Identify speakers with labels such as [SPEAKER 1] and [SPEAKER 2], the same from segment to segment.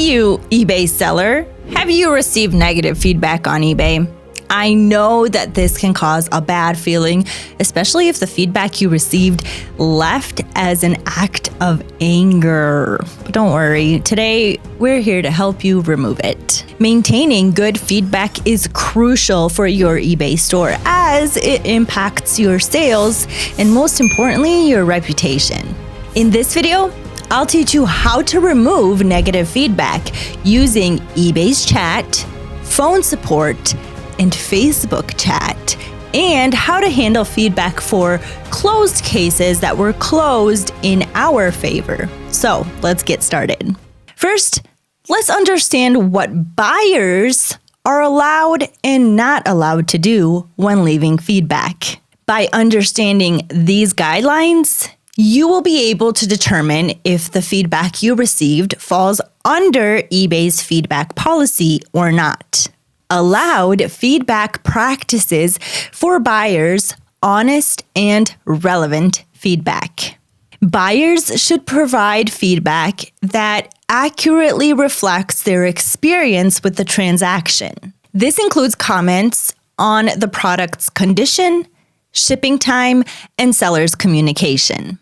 [SPEAKER 1] you, eBay seller. Have you received negative feedback on eBay? I know that this can cause a bad feeling, especially if the feedback you received left as an act of anger. But don't worry, today we're here to help you remove it. Maintaining good feedback is crucial for your eBay store as it impacts your sales and, most importantly, your reputation. In this video, I'll teach you how to remove negative feedback using eBay's chat, phone support, and Facebook chat, and how to handle feedback for closed cases that were closed in our favor. So let's get started. First, let's understand what buyers are allowed and not allowed to do when leaving feedback. By understanding these guidelines, you will be able to determine if the feedback you received falls under eBay's feedback policy or not. Allowed feedback practices for buyers, honest and relevant feedback. Buyers should provide feedback that accurately reflects their experience with the transaction. This includes comments on the product's condition, shipping time, and seller's communication.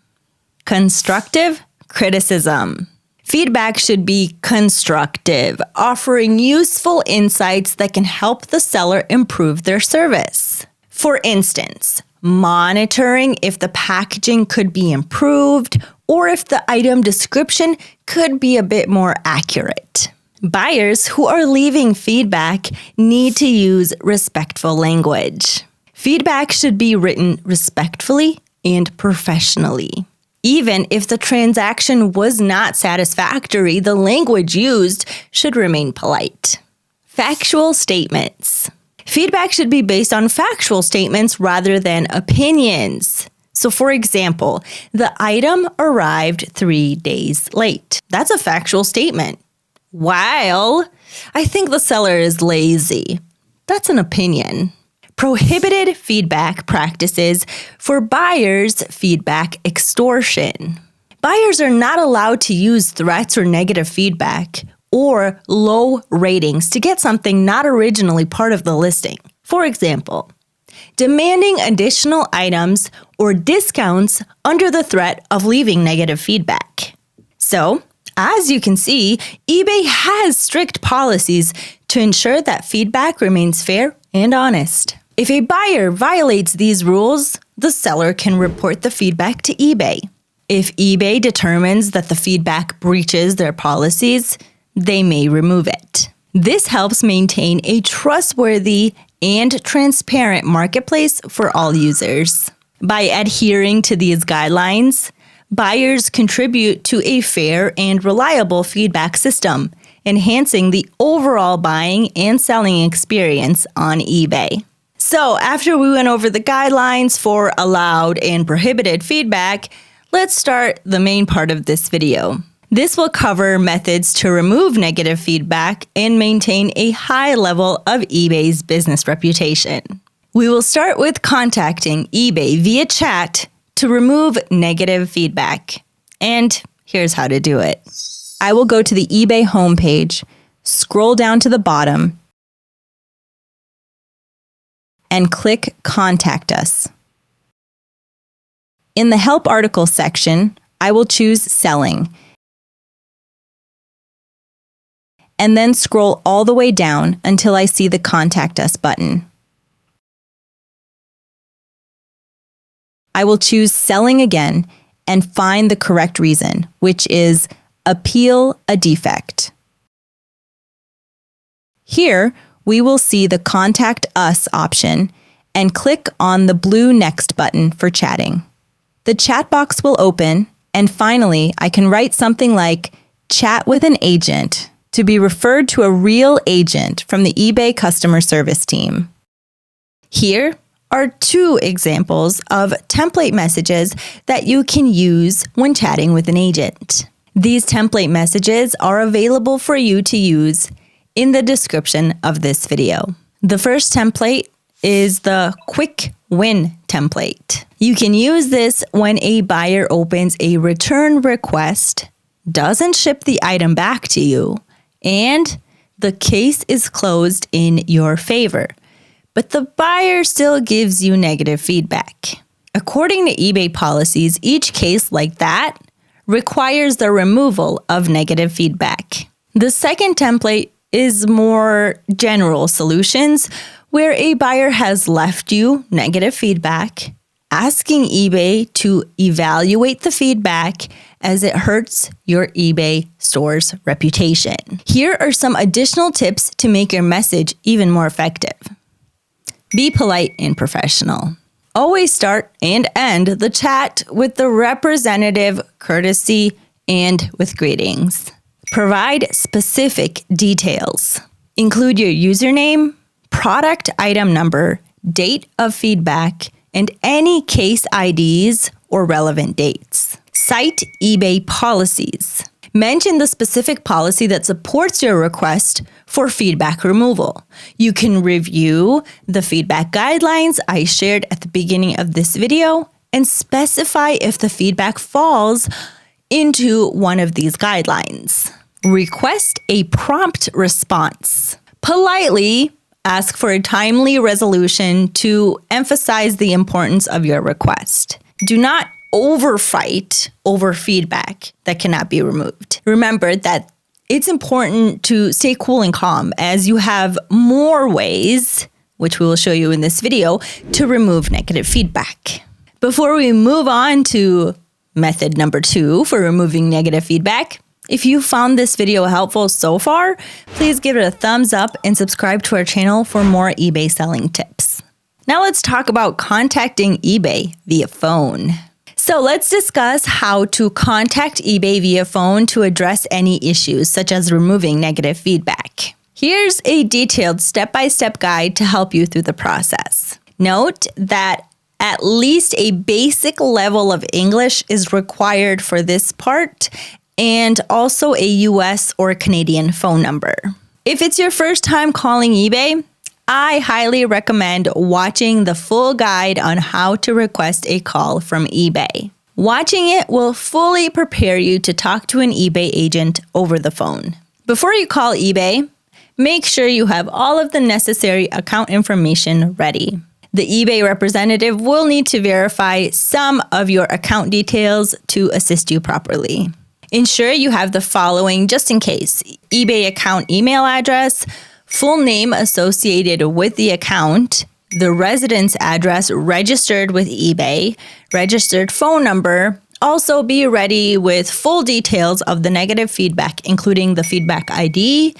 [SPEAKER 1] Constructive criticism. Feedback should be constructive, offering useful insights that can help the seller improve their service. For instance, monitoring if the packaging could be improved or if the item description could be a bit more accurate. Buyers who are leaving feedback need to use respectful language. Feedback should be written respectfully and professionally. Even if the transaction was not satisfactory, the language used should remain polite. Factual statements. Feedback should be based on factual statements rather than opinions. So, for example, the item arrived 3 days late. That's a factual statement. While I think the seller is lazy. That's an opinion. Prohibited feedback practices for buyers' feedback extortion. Buyers are not allowed to use threats or negative feedback or low ratings to get something not originally part of the listing. For example, demanding additional items or discounts under the threat of leaving negative feedback. So, as you can see, eBay has strict policies to ensure that feedback remains fair and honest. If a buyer violates these rules, the seller can report the feedback to eBay. If eBay determines that the feedback breaches their policies, they may remove it. This helps maintain a trustworthy and transparent marketplace for all users. By adhering to these guidelines, buyers contribute to a fair and reliable feedback system, enhancing the overall buying and selling experience on eBay. So after we went over the guidelines for allowed and prohibited feedback, let's start the main part of this video. This will cover methods to remove negative feedback and maintain a high level of eBay's business reputation. We will start with contacting eBay via chat to remove negative feedback. And here's how to do it. I will go to the eBay homepage, scroll down to the bottom, and click Contact Us. In the Help Article section, I will choose Selling, and then scroll all the way down until I see the Contact Us button. I will choose Selling again and find the correct reason, which is Appeal a Defect. Here, we will see the Contact Us option and click on the blue Next button for chatting. The chat box will open, and finally, I can write something like Chat with an agent to be referred to a real agent from the eBay customer service team. Here are 2 examples of template messages that you can use when chatting with an agent. These template messages are available for you to use in the description of this video. The first template is the Quick Win template. You can use this when a buyer opens a return request, doesn't ship the item back to you, and the case is closed in your favor, but the buyer still gives you negative feedback. According to eBay policies, each case like that requires the removal of negative feedback. The second template is more general solutions where a buyer has left you negative feedback, asking eBay to evaluate the feedback as it hurts your eBay store's reputation. Here are some additional tips to make your message even more effective. Be polite and professional. Always start and end the chat with the representative courtesy and with greetings. Provide specific details. Include your username, product item number, date of feedback, and any case IDs or relevant dates. Cite eBay policies. Mention the specific policy that supports your request for feedback removal. You can review the feedback guidelines I shared at the beginning of this video and specify if the feedback falls into one of these guidelines. Request a prompt response. Politely ask for a timely resolution to emphasize the importance of your request. Do not overfight over feedback that cannot be removed. Remember that it's important to stay cool and calm as you have more ways, which we will show you in this video, to remove negative feedback. Before we move on to method number 2 for removing negative feedback, if you found this video helpful so far, please give it a thumbs up and subscribe to our channel for more eBay selling tips. Now let's talk about contacting eBay via phone. So let's discuss how to contact eBay via phone to address any issues, such as removing negative feedback. Here's a detailed step-by-step guide to help you through the process. Note that at least a basic level of English is required for this part, and also a US or Canadian phone number. If it's your first time calling eBay, I highly recommend watching the full guide on how to request a call from eBay. Watching it will fully prepare you to talk to an eBay agent over the phone. Before you call eBay, make sure you have all of the necessary account information ready. The eBay representative will need to verify some of your account details to assist you properly. Ensure you have the following just in case: eBay account email address, full name associated with the account, the residence address registered with eBay, registered phone number. Also be ready with full details of the negative feedback, including the feedback ID,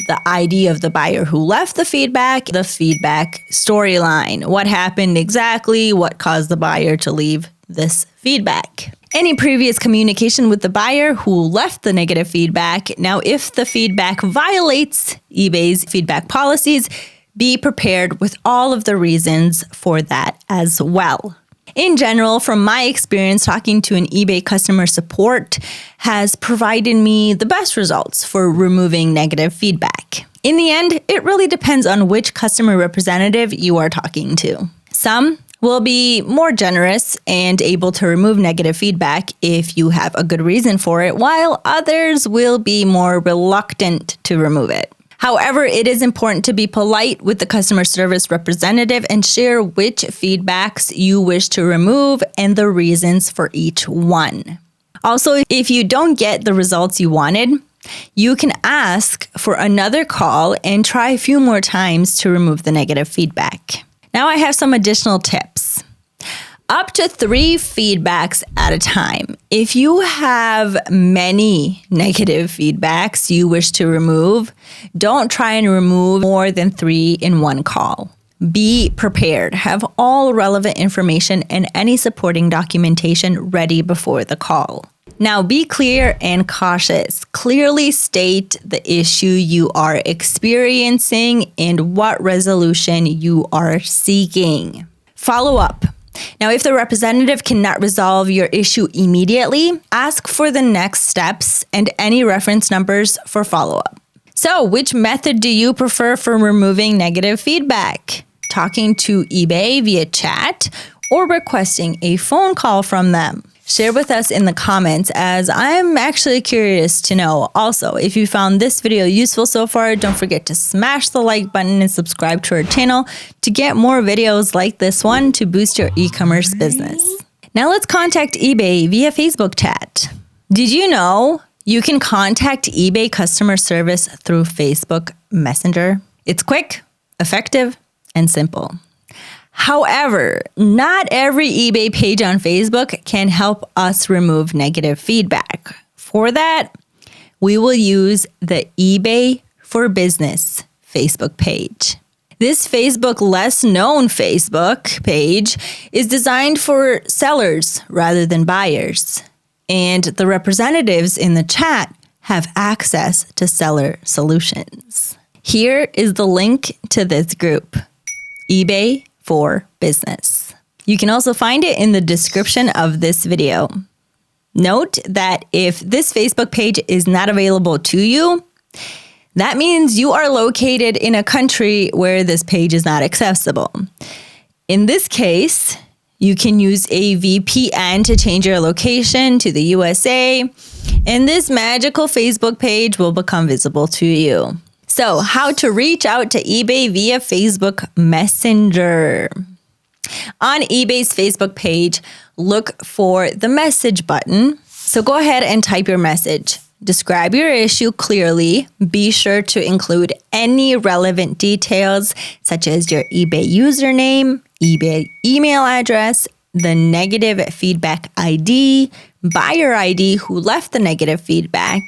[SPEAKER 1] the ID of the buyer who left the feedback storyline, what happened exactly, what caused the buyer to leave this feedback. Any previous communication with the buyer who left the negative feedback. Now, if the feedback violates eBay's feedback policies, be prepared with all of the reasons for that as well. In general, from my experience, talking to an eBay customer support has provided me the best results for removing negative feedback. In the end, it really depends on which customer representative you are talking to. Some will be more generous and able to remove negative feedback if you have a good reason for it, while others will be more reluctant to remove it. However, it is important to be polite with the customer service representative and share which feedbacks you wish to remove and the reasons for each one. Also, if you don't get the results you wanted, you can ask for another call and try a few more times to remove the negative feedback. Now I have some additional tips. Up to 3 feedbacks at a time. If you have many negative feedbacks you wish to remove, don't try and remove more than 3 in one call. Be prepared. Have all relevant information and any supporting documentation ready before the call. Now be clear and cautious. Clearly state the issue you are experiencing and what resolution you are seeking. Follow up. Now, if the representative cannot resolve your issue immediately, ask for the next steps and any reference numbers for follow-up. So, which method do you prefer for removing negative feedback? Talking to eBay via chat or requesting a phone call from them? Share with us in the comments, as I'm actually curious to know. Also, if you found this video useful so far, don't forget to smash the like button and subscribe to our channel to get more videos like this one to boost your e-commerce business. Now let's contact eBay via Facebook chat. Did you know you can contact eBay customer service through Facebook Messenger? It's quick, effective, and simple. However, not every eBay page on Facebook can help us remove negative feedback. For that, we will use the eBay for Business Facebook page. This Facebook less known Facebook page is designed for sellers rather than buyers, and the representatives in the chat have access to seller solutions. Here is the link to this group, eBay for Business. You can also find it in the description of this video. Note that if this Facebook page is not available to you, that means you are located in a country where this page is not accessible. In this case, you can use a VPN to change your location to the USA, and this magical Facebook page will become visible to you. So, how to reach out to eBay via Facebook Messenger. On eBay's Facebook page, look for the message button. So go ahead and type your message. Describe your issue clearly. Be sure to include any relevant details, such as your eBay username, eBay email address, the negative feedback ID, buyer ID who left the negative feedback,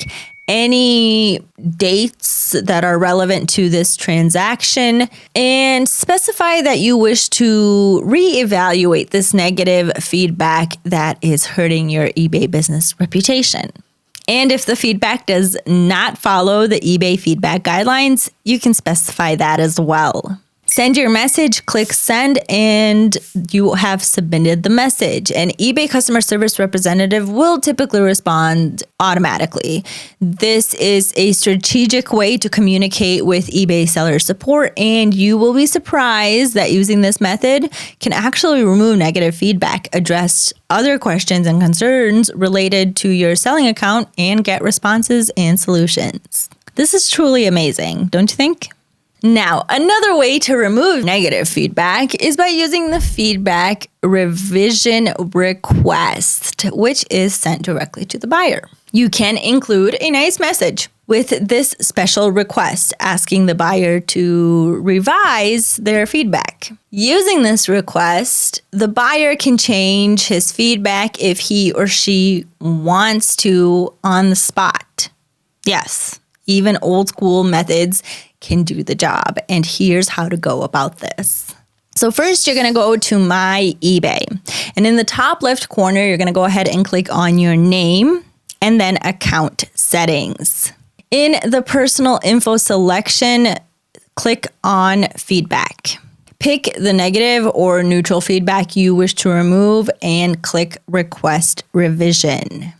[SPEAKER 1] any dates that are relevant to this transaction, and specify that you wish to reevaluate this negative feedback that is hurting your eBay business reputation. And if the feedback does not follow the eBay feedback guidelines, you can specify that as well. Send your message, click send, and you have submitted the message. An eBay customer service representative will typically respond automatically. This is a strategic way to communicate with eBay seller support, and you will be surprised that using this method can actually remove negative feedback, address other questions and concerns related to your selling account, and get responses and solutions. This is truly amazing, don't you think? Now, another way to remove negative feedback is by using the feedback revision request, which is sent directly to the buyer. You can include a nice message with this special request asking the buyer to revise their feedback. Using this request, the buyer can change his feedback if he or she wants to on the spot. Yes, even old school methods can do the job. And here's how to go about this. So first, you're going to go to My eBay. And in the top left corner, you're going to go ahead and click on your name and then Account Settings. In the Personal Info selection, click on Feedback. Pick the negative or neutral feedback you wish to remove and click Request Revision.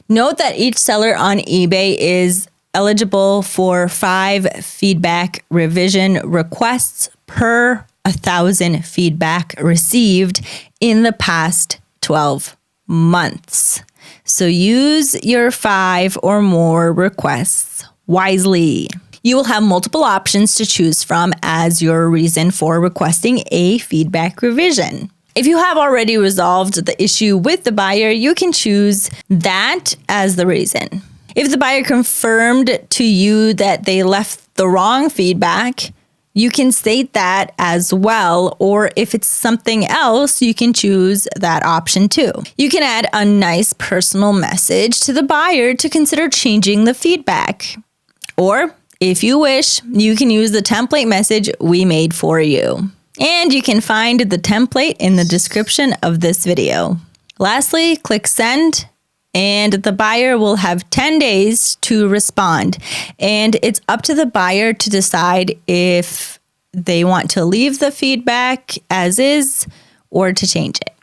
[SPEAKER 1] Note that each seller on eBay is eligible for 5 feedback revision requests per 1,000 feedback received in the past 12 months. So use your 5 or more requests wisely. You will have multiple options to choose from as your reason for requesting a feedback revision. If you have already resolved the issue with the buyer, you can choose that as the reason. If the buyer confirmed to you that they left the wrong feedback, you can state that as well, or if it's something else, you can choose that option too. You can add a nice personal message to the buyer to consider changing the feedback. Or, if you wish, you can use the template message we made for you. And you can find the template in the description of this video. Lastly, click send. And the buyer will have 10 days to respond. And it's up to the buyer to decide if they want to leave the feedback as is or to change it.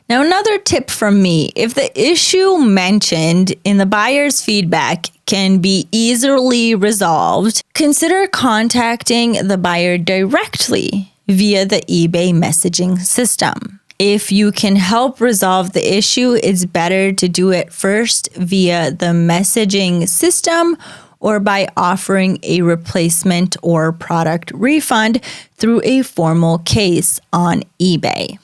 [SPEAKER 1] Now, another tip from me, if the issue mentioned in the buyer's feedback can be easily resolved, consider contacting the buyer directly via the eBay messaging system. If you can help resolve the issue, it's better to do it first via the messaging system or by offering a replacement or product refund through a formal case on eBay.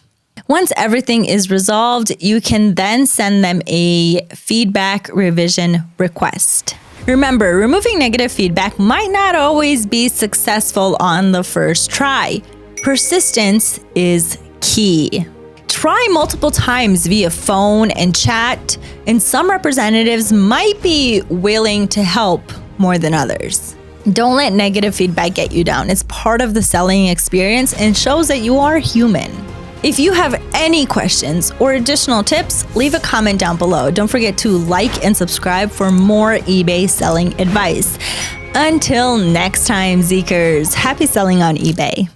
[SPEAKER 1] Once everything is resolved, you can then send them a feedback revision request. Remember, removing negative feedback might not always be successful on the first try. Persistence is key. Try multiple times via phone and chat, and some representatives might be willing to help more than others. Don't let negative feedback get you down. It's part of the selling experience and shows that you are human. If you have any questions or additional tips, leave a comment down below. Don't forget to like and subscribe for more eBay selling advice. Until next time, Zeekers, happy selling on eBay.